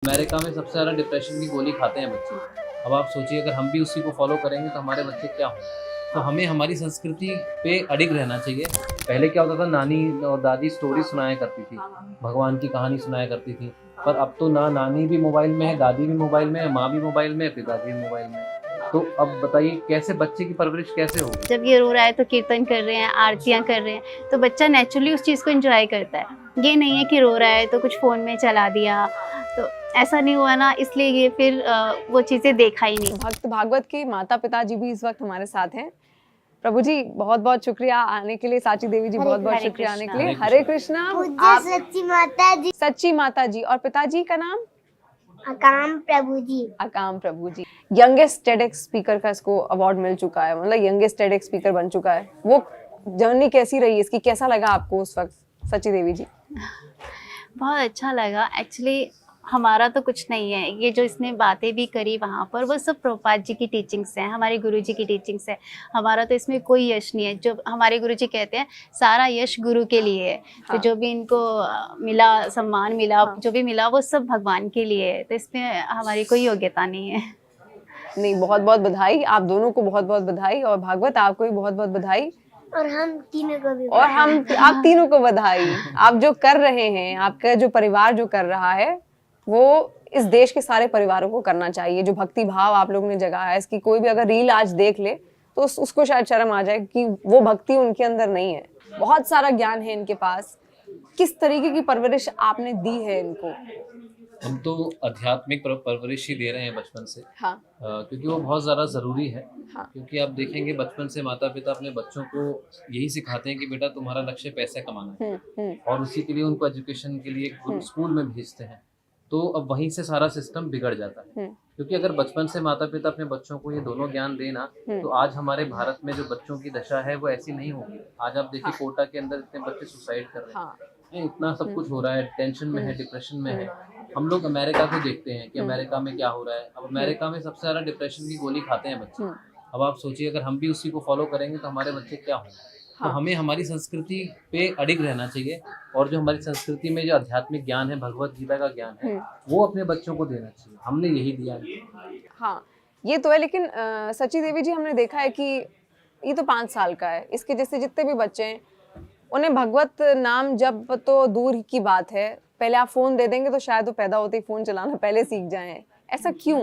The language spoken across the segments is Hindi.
अमेरिका में सबसे ज़्यादा डिप्रेशन की गोली खाते हैं बच्चे। अब आप सोचिए अगर हम भी उसी को फॉलो करेंगे तो हमारे बच्चे क्या होंगे। तो हमें हमारी संस्कृति पे अडिग रहना चाहिए। पहले क्या होता था, नानी और दादी स्टोरी सुनाया करती थी, भगवान की कहानी सुनाया करती थी। पर अब तो ना नानी भी मोबाइल में है, दादी भी मोबाइल में है, माँ भी मोबाइल में है, पिताजी भी मोबाइल में है। तो अब बताइए कैसे बच्चे की परवरिश कैसे होगी। जब ये रो रहा है तो कीर्तन कर रहे हैं, आरतियां कर रहे हैं, तो बच्चा नेचुरली उस चीज़ को एंजॉय करता है। ये नहीं है कि रो रहा है तो कुछ फ़ोन में चला दिया, तो ऐसा नहीं हुआ ना, इसलिए ये फिर वो चीज़ें देखा ही नहीं। भक्त भागवत के माता पिता जी भी इस वक्त हमारे साथ हैं। प्रभु जी बहुत बहुत शुक्रिया आने के लिए, साची देवी जी बहुत बहुत हरे शुक्रिया आने के कृष्णा। लिए। हरे कृष्णा। आप सच्ची माता जी, सच्ची माता जी, और पिताजी का नाम अकाम प्रभु जी। अकाम प्रभु जी। यंगेस्ट टेडेक्स स्पीकर का इसको अवार्ड मिल चुका है, मतलब यंगेस्ट टेडेक्स स्पीकर बन चुका है। वो जर्नी कैसी रही इसकी, कैसा लगा आपको उस वक्त सच्ची देवी जी? बहुत अच्छा लगा। एक्चुअली हमारा तो कुछ नहीं है, ये जो इसने बातें भी करी वहाँ पर वो सब प्रभुपाद जी की टीचिंग्स हैं, हमारे गुरु जी की टीचिंग्स है। हमारा तो इसमें कोई यश नहीं है। जो हमारे गुरु जी कहते हैं सारा यश गुरु के लिए है। हाँ। तो जो भी इनको मिला, सम्मान मिला, हाँ। जो भी मिला वो सब भगवान के लिए है। तो इसमें हमारी कोई योग्यता नहीं है। नहीं, बहुत बहुत बधाई आप दोनों को, बहुत बहुत बधाई, और भागवत आपको भी बहुत बहुत बधाई, और हम तीनों को भी और हम आप तीनों को बधाई। आप जो कर रहे हैं, आपका जो परिवार जो कर रहा है, वो इस देश के सारे परिवारों को करना चाहिए। जो भक्ति भाव आप लोगों ने जगाया है, इसकी कोई भी अगर रील आज देख ले तो उसको शायद शर्म आ जाए कि वो भक्ति उनके अंदर नहीं है। बहुत सारा ज्ञान है इनके पास। किस तरीके की परवरिश आपने दी है इनको? हम तो आध्यात्मिक परवरिश ही दे रहे हैं बचपन से। हाँ। क्योंकि वो बहुत ज़्यादा ज़रूरी है। हाँ। क्योंकि आप देखेंगे बचपन से माता पिता अपने बच्चों को यही सिखाते हैं कि बेटा तुम्हारा लक्ष्य पैसे कमाना है, और उसी के लिए उनको एजुकेशन के लिए स्कूल में भेजते हैं। तो अब वहीं से सारा सिस्टम बिगड़ जाता है। क्योंकि अगर बचपन से माता पिता अपने बच्चों को ये दोनों ज्ञान देना, तो आज हमारे भारत में जो बच्चों की दशा है वो ऐसी नहीं होगी। आज आप देखिए कोटा के अंदर इतने बच्चे सुसाइड कर रहे हैं, इतना सब कुछ हो रहा है, टेंशन में है, डिप्रेशन में है। हम लोग अमेरिका को देखते हैं कि अमेरिका में क्या हो रहा है। अब अमेरिका में सबसे ज़्यादा डिप्रेशन की गोली खाते हैं बच्चे। अब आप सोचिए अगर हम भी उसी को फॉलो करेंगे तो हमारे बच्चे क्या होंगे। तो हमें हमारी संस्कृति पे अडिग रहना चाहिए, और जो हमारी संस्कृति में जो आध्यात्मिक ज्ञान है, भगवत गीता का ज्ञान है, वो अपने बच्चों को देना चाहिए। हमने यही दिया है। हाँ, ये तो है, लेकिन सच्ची देवी जी हमने देखा है कि ये तो 5 साल का है, इसके जैसे जितने भी बच्चे हैं उन्हें भगवत नाम जब तो दूर की बात है। पहले आप फोन दे देंगे तो शायद वो पैदा होते ही फोन चलाना पहले सीख जाएं। ऐसा क्यों?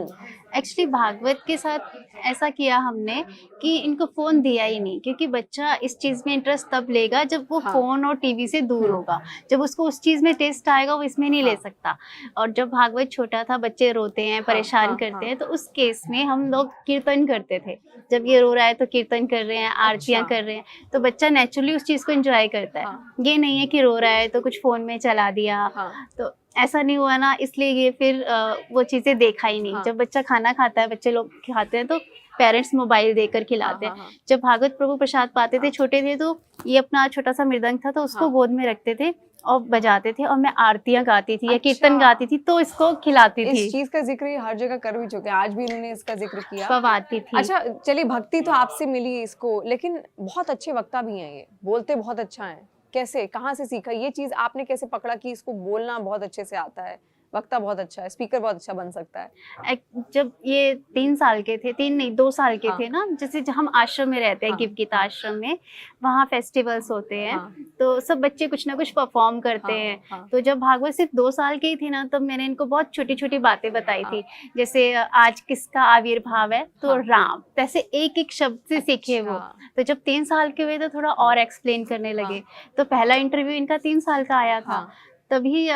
एक्चुअली भागवत के साथ ऐसा किया हमने कि इनको फ़ोन दिया ही नहीं, क्योंकि बच्चा इस चीज़ में इंटरेस्ट तब लेगा जब वो फ़ोन और टीवी से दूर होगा। जब उसको उस चीज़ में टेस्ट आएगा वो इसमें नहीं ले सकता। और जब भागवत छोटा था, बच्चे रोते हैं, परेशान करते हैं, तो उस केस में हम लोग कीर्तन करते थे। जब ये रो रहा है तो कीर्तन कर रहे हैं, आरतियां कर रहे हैं, तो बच्चा नेचुरली उस चीज़ को एंजॉय करता है। ये नहीं है कि रो रहा है तो कुछ फ़ोन में चला दिया, तो ऐसा नहीं हुआ ना, इसलिए ये फिर वो चीज़ें देखा ही नहीं। जब बच्चा खाना खाता है, बच्चे लोग खाते हैं तो पेरेंट्स मोबाइल देकर खिलाते हैं। जब भागवत प्रभु प्रसाद पाते थे, छोटे थे, तो ये अपना छोटा सा मृदंग था तो उसको गोद में रखते थे और बजाते थे, और मैं आरतियां गाती थी या कीर्तन गाती थी तो इसको खिलाती थी। इस चीज का जिक्र ये हर जगह कर भी चुके हैं, आज भी इन्होंने इसका जिक्र किया। कब आती थी। अच्छा चलिए, भक्ति तो आपसे मिली इसको, लेकिन बहुत अच्छे वक्ता भी हैं, ये बोलते बहुत अच्छा है। कैसे, कहाँ से सीखा ये चीज आपने, कैसे पकड़ा कि इसको बोलना बहुत अच्छे से आता है, वक्ता बहुत अच्छा है, स्पीकर बहुत अच्छा बन सकता है? जब ये 3 साल के थे, 3 नहीं 2 साल के थे ना, जैसे हम आश्रम में रहते हैं, गिव गीता आश्रम में, वहाँ फेस्टिवल्स होते हैं, तो सब बच्चे कुछ ना कुछ परफॉर्म करते हैं। तो जब भागवत सिर्फ 2 साल के ही थे ना, तब मैंने इनको बहुत छोटी छोटी बातें बताई थी, जैसे आज किसका आविर्भाव है, तो राम, ऐसे एक एक शब्द से सीखे वो। तो जब 3 साल के हुए तो थोड़ा और एक्सप्लेन करने लगे। तो पहला इंटरव्यू इनका 3 साल का आया था, तभी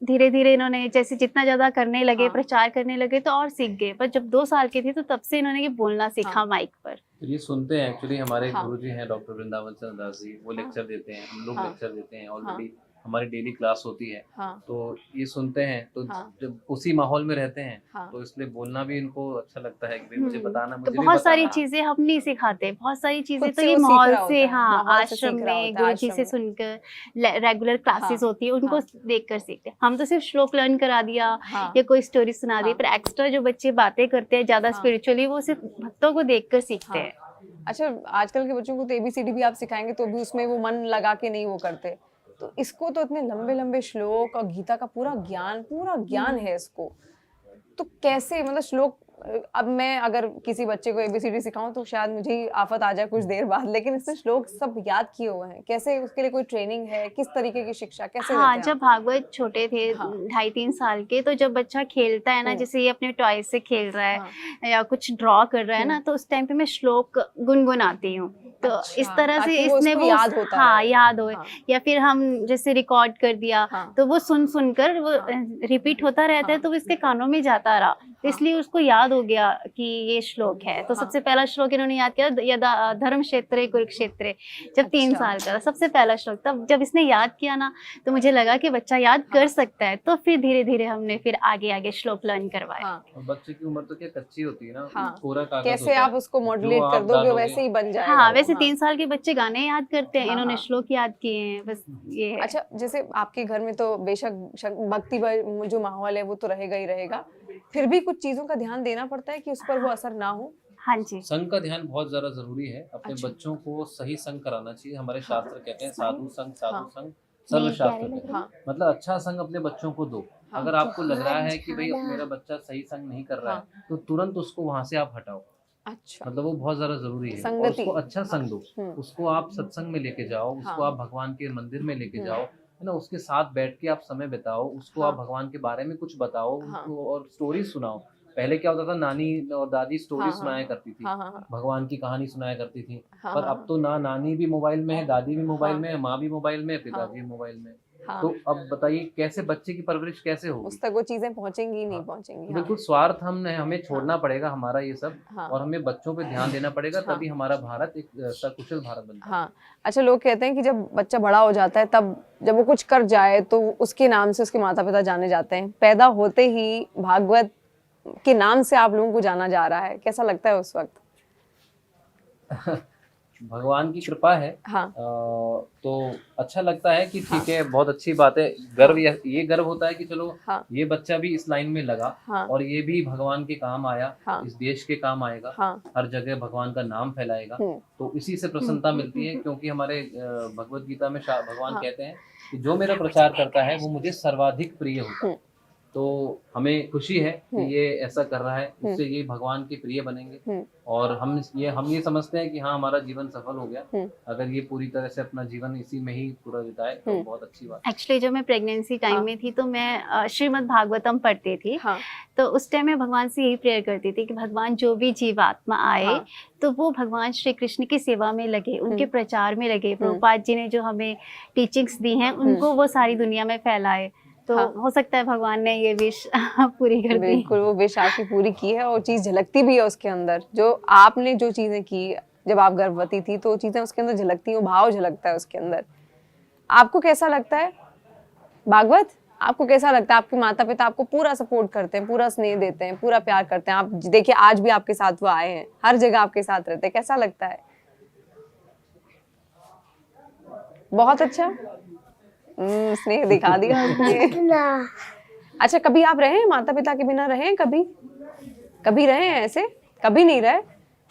धीरे धीरे इन्होंने जैसे जितना ज्यादा करने लगे, प्रचार करने लगे, तो और सीख गए। पर जब 2 साल के थे तो तब से इन्होंने ये बोलना सीखा माइक पर। तो ये सुनते हैं एक्चुअली, हमारे गुरुजी हैं डॉक्टर वृंदावन चंद्र दास जी, वो लेक्चर देते हैं, हम लोग लेक्चर देते हैं, ऑलरेडी हमारी डेली क्लास होती है। तो ये सुनते हैं, तो जब उसी माहौल में रहते हैं तो इसलिए बोलना भी इनको अच्छा लगता है कि भाई मुझे बताना, मुझे तो बहुत सारी चीजें हम नहीं सिखाते, बहुत सारी चीजें तो ये वो माहौल सीख से, रहा होता है, आश्रम में गुरुजी से सुनकर, रेगुलर क्लासेस होती है उनको देखकर सीखते हैं। हम तो सिर्फ श्लोक लर्न करा दिया या कोई स्टोरी सुना दी, पर एक्स्ट्रा जो बच्चे बातें करते हैं ज्यादा स्पिरिचुअली, वो सिर्फ भक्तों को देखकर सीखते हैं। अच्छा, आजकल के बच्चों को तो ABCD भी आप सिखाएंगे तो भी उसमें वो मन लगा के नहीं वो करते, तो इसको तो इतने लंबे लंबे श्लोक और गीता का पूरा ज्ञान है इसको, तो कैसे मतलब श्लोक, अब मैं अगर किसी बच्चे को ABCD सिखाऊं तो शायद मुझे ही आफत आ जाए कुछ देर बाद, लेकिन इसने श्लोक सब याद किए हुए हैं, कैसे उसके लिए कोई ट्रेनिंग है, किस तरीके की शिक्षा कैसे हाँ, देते हैं जब भागवत छोटे थे हाँ। 2.5-3 साल के, तो जब बच्चा खेलता है ना, जैसे ये अपने टॉय से खेल रहा है हाँ। या कुछ ड्रॉ कर रहा है ना, तो उस टाइम पे मैं श्लोक गुनगुनाती हूँ। तो अच्छा, इस तरह से ताकि वो इसने उसको वो याद होता हाँ रहे। याद होए। हाँ। या फिर हम जैसे रिकॉर्ड कर दिया हाँ। तो वो सुन कर वो हाँ। रिपीट होता रहता है, हाँ। तो वो इसके कानों में जाता रहा, तो इसलिए उसको याद हो गया कि ये श्लोक है। तो सबसे पहला श्लोक इन्होंने याद किया, यदा धर्म क्षेत्रे कुरुक्षेत्रे, जब 3 अच्छा। साल का था, सबसे पहला श्लोक। तब जब इसने याद किया ना, तो मुझे लगा कि बच्चा याद कर सकता है, तो फिर धीरे धीरे हमने फिर आगे आगे श्लोक लर्न करवाया। हाँ। और बच्चे की उम्र तो क्या कच्ची होती है ना, हाँ। कोरा कागज कैसे होता आप है। उसको जो मॉड्यूलेट आप कर दोगे डालोगे, वैसे ही बन जाएगा हाँ, वो। वैसे हाँ। 3 साल के बच्चे गाने याद करते हैं, हाँ, इन्होंने हाँ। श्लोक याद किए हैं, बस ये है। अच्छा, जैसे आपके घर में तो बेशक भक्ति जो माहौल है वो तो रहेगा ही रहेगा, फिर भी कुछ चीजों का ध्यान देना पड़ता है कि उस पर वो असर ना हो। हाँ जी। संघ का ध्यान बहुत ज्यादा जरूरी है। अपने अच्छा। बच्चों को सही संघ कराना चाहिए। हमारे शास्त्र कहते हैं साधु संघ हाँ। सर्व शास्त्र कहते हैं। हाँ। मतलब अच्छा संघ अपने बच्चों को दो। हाँ। अगर आपको लग रहा है कि भाई मेरा बच्चा सही संघ नहीं कर रहा है, तो तुरंत उसको वहां से आप हटाओ। अच्छा। मतलब वो बहुत ज्यादा जरूरी है। और संगति। उसको अच्छा संग दो, उसको आप सत्संग में लेके जाओ, उसको हाँ। आप भगवान के मंदिर में लेके जाओ, है ना, उसके साथ बैठ के आप समय बिताओ, उसको हाँ। आप भगवान के बारे में कुछ बताओ, हाँ। उसको और स्टोरी सुनाओ। पहले क्या होता था, नानी और दादी स्टोरी हाँ, सुनाया करती थी, हाँ, हाँ, भगवान की कहानी सुनाया करती थी। हाँ, पर हाँ। अब तो ना नानी भी मोबाइल में है, दादी भी मोबाइल हाँ। में है, माँ भी मोबाइल में है, पिता हाँ। भी मोबाइल में है। हाँ। तो अब बताइए कैसे बच्चे की परवरिश कैसे होगी? उस तक वो चीजें पहुंचेंगी ही नहीं हाँ। पहुंचेंगी। तो हाँ। बिल्कुल स्वार्थ हमें छोड़ना पड़ेगा, हमारा ये सब, हाँ। और हमें बच्चों पे ध्यान देना पड़ेगा, हाँ। तभी हमारा भारत एक सकुशल भारत बनता है। हाँ। अच्छा, लोग कहते हैं कि जब बच्चा बड़ा हो जाता है तब जब वो कुछ कर जाए तो उसके नाम से उसके माता पिता जाने जाते हैं। पैदा होते ही भागवत के नाम से आप लोगों को जाना जा रहा है, कैसा लगता है उस वक्त? भगवान की कृपा है। हाँ। तो अच्छा लगता है कि ठीक है, बहुत अच्छी बात है। गर्व ये गर्व होता है कि चलो हाँ। ये बच्चा भी इस लाइन में लगा, हाँ। और ये भी भगवान के काम आया, हाँ। इस देश के काम आएगा, हाँ। हर जगह भगवान का नाम फैलाएगा। तो इसी से प्रसन्नता मिलती है, क्योंकि हमारे भगवत गीता में भगवान कहते हैं कि जो मेरा प्रचार करता है वो मुझे सर्वाधिक प्रिय होता है। तो हमें खुशी है कि ये ऐसा कर रहा है, उससे ये भगवान के प्रिय बनेंगे। और हम ये समझते हैं कि हाँ, हमारा जीवन सफल हो गया अगर ये पूरी तरह से अपना जीवन इसी में ही पूरा बिताए, तो बहुत अच्छी बात। एक्चुअली जब मैं प्रेगनेंसी टाइम में थी, तो मैं श्रीमद् भागवतम पढ़ती थी। हाँ। तो उस टाइम मैं भगवान से यही प्रेयर करती थी कि भगवान जो भी जीवात्मा आए, हाँ। तो वो भगवान श्री कृष्ण की सेवा में लगे, उनके प्रचार में लगे। प्रभुपाद जी ने जो हमें टीचिंग्स दी हैं, उनको वो सारी दुनिया में फैलाए। तो हाँ। हो सकता है भगवान ने ये विश पूरी कर दी। बिल्कुल, वो विश आपकी पूरी की है, और चीज झलकती भी है उसके अंदर। जो आपने जो चीजें की जब आप गर्भवती थी, तो चीजें उसके अंदर झलकती हैं, वो भाव झलकता है उसके अंदर। आपको कैसा लगता है भागवत? आपको कैसा लगता है? आपके माता पिता आपको पूरा सपोर्ट करते हैं, पूरा स्नेह देते हैं, पूरा प्यार करते हैं। आप देखिए, आज भी आपके साथ वो आए हैं, हर जगह आपके साथ रहते हैं, कैसा लगता है? बहुत अच्छा। स्नेह दिखा दिया उसने। ना अच्छा, कभी आप रहे हैं माता पिता के बिना? रहे हैं कभी रहे हैं ऐसे? कभी नहीं रहे?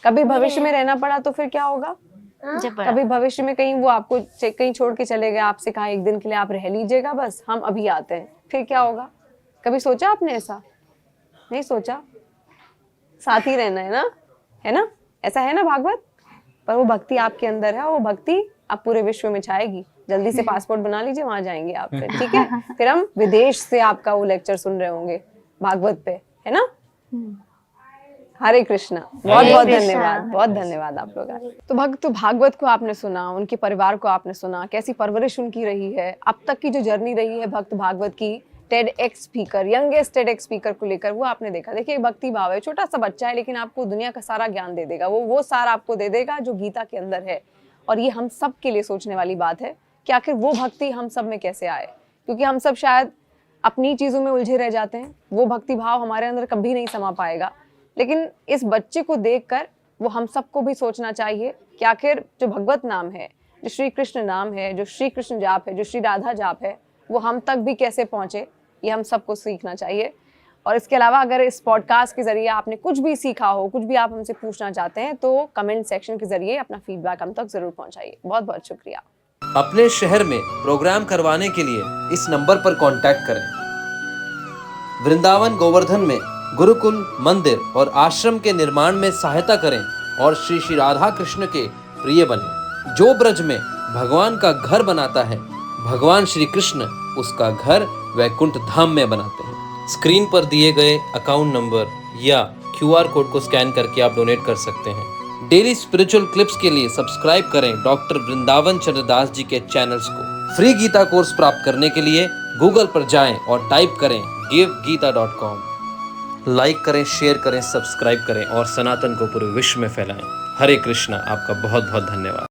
कभी भविष्य में रहना पड़ा तो फिर क्या होगा? जब कभी भविष्य में कहीं वो आपको कहीं छोड़ के चले गए, आपसे कहा एक दिन के लिए आप रह लीजिएगा, बस हम अभी आते हैं, फिर क्या होगा? कभी सोचा आपने ऐसा? नहीं सोचा? साथ ही रहना है ना? ऐसा है ना भागवत? पर वो भक्ति आपके अंदर है, वो भक्ति आप पूरे विश्व में छाएगी। जल्दी से पासपोर्ट बना लीजिए, वहां जाएंगे आप फिर, ठीक है? फिर हम विदेश से आपका वो लेक्चर सुन रहे होंगे भागवत पे, है ना? हरे कृष्णा। बहुत बहुत धन्यवाद, बहुत धन्यवाद आप लोग। तो भागवत को आपने सुना, उनके परिवार को आपने सुना, कैसी परवरिश उनकी रही है, अब तक की जो जर्नी रही है भक्त भागवत की, TEDx speaker, youngest TEDx speaker को लेकर, वो आपने देखा। देखिए, भक्ति भाव है, छोटा सा बच्चा है, लेकिन आपको दुनिया का सारा ज्ञान दे देगा। वो सारा आपको दे देगा जो गीता के अंदर है। और ये हम सब के लिए सोचने वाली बात है कि आखिर वो भक्ति हम सब में कैसे आए, क्योंकि हम सब शायद अपनी चीजों में उलझे रह जाते हैं। वो भक्ति भाव हमारे अंदर कभी नहीं समा पाएगा। लेकिन इस बच्चे को देखकर वो हम सबको भी सोचना चाहिए कि आखिर जो भगवत नाम है, जो श्री कृष्ण नाम है, जो श्री कृष्ण जाप है, जो श्री राधा जाप है, वो हम तक भी कैसे पहुंचे, ये हम सबको सीखना चाहिए। और इसके अलावा अगर इस पॉडकास्ट के जरिए आपने कुछ भी सीखा हो, कुछ भी आप हमसे पूछना चाहते हैं, तो कमेंट सेक्शन के जरिए अपना फीडबैक हम तक जरूर पहुंचाइए। बहुत बहुत शुक्रिया। अपने शहर में प्रोग्राम करवाने के लिए इस नंबर पर कांटेक्ट करें। वृंदावन गोवर्धन में गुरुकुल, मंदिर और आश्रम के निर्माण में सहायता करें और श्री श्री राधा कृष्ण के प्रिय बने। जो ब्रज में भगवान का घर बनाता है, भगवान श्री कृष्ण उसका घर वैकुंठ धाम में बनाते हैं। स्क्रीन पर दिए गए अकाउंट नंबर या QR कोड को स्कैन करके आप डोनेट कर सकते हैं। डेली स्पिरिचुअल क्लिप्स के लिए सब्सक्राइब करें डॉक्टर वृंदावन चंद्रदास जी के चैनल्स को। फ्री गीता कोर्स प्राप्त करने के लिए गूगल पर जाएं और टाइप करें givegita.com। लाइक करें, शेयर करें, सब्सक्राइब करें और सनातन को पूरे विश्व में फैलाएं। हरे कृष्णा। आपका बहुत बहुत धन्यवाद।